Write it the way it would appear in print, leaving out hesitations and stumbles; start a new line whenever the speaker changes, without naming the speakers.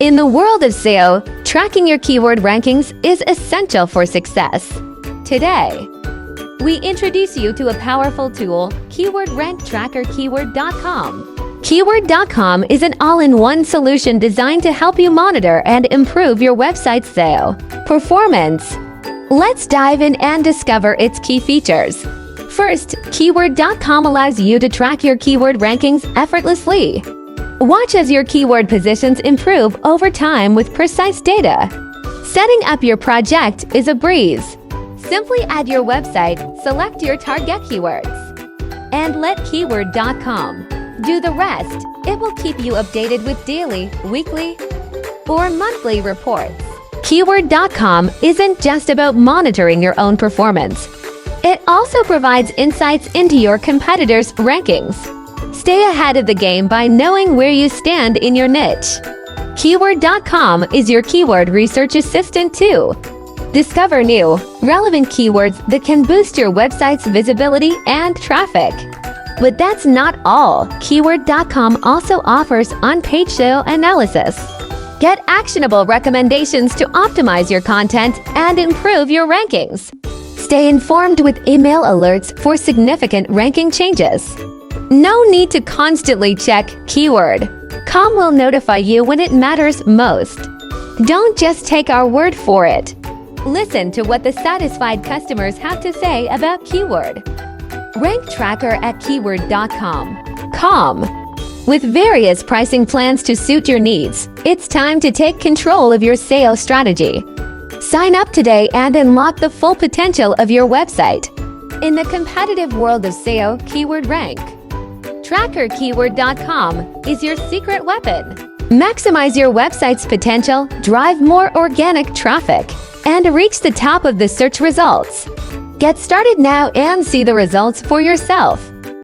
In the world of SEO, tracking your keyword rankings is essential for success. Today, we introduce you to a powerful tool, Keyword Rank Tracker Keyword.com. Keyword.com is an all-in-one solution designed to help you monitor and improve your website's SEO performance. Let's dive in and discover its key features. First, Keyword.com allows you to track your keyword rankings effortlessly. Watch as your keyword positions improve over time with precise data. Setting up your project is a breeze. Simply add your website, select your target keywords, and let Keyword.com do the rest. It will keep you updated with daily, weekly, or monthly reports. Keyword.com isn't just about monitoring your own performance. It also provides insights into your competitors' rankings. Stay ahead of the game by knowing where you stand in your niche. Keyword.com is your keyword research assistant too. Discover new, relevant keywords that can boost your website's visibility and traffic. But that's not all. Keyword.com also offers on-page SEO analysis. Get actionable recommendations to optimize your content and improve your rankings. Stay informed with email alerts for significant ranking changes. No need to constantly check Keyword.com will notify you when it matters most. Don't just take our word for it. Listen to what the satisfied customers have to say about Keyword. Rank Tracker at Keyword.com. With various pricing plans to suit your needs, it's time to take control of your SEO strategy. Sign up today and unlock the full potential of your website. In the competitive world of SEO, Keyword Rank Tracker Keyword.com is your secret weapon. Maximize your website's potential, drive more organic traffic, and reach the top of the search results. Get started now and see the results for yourself.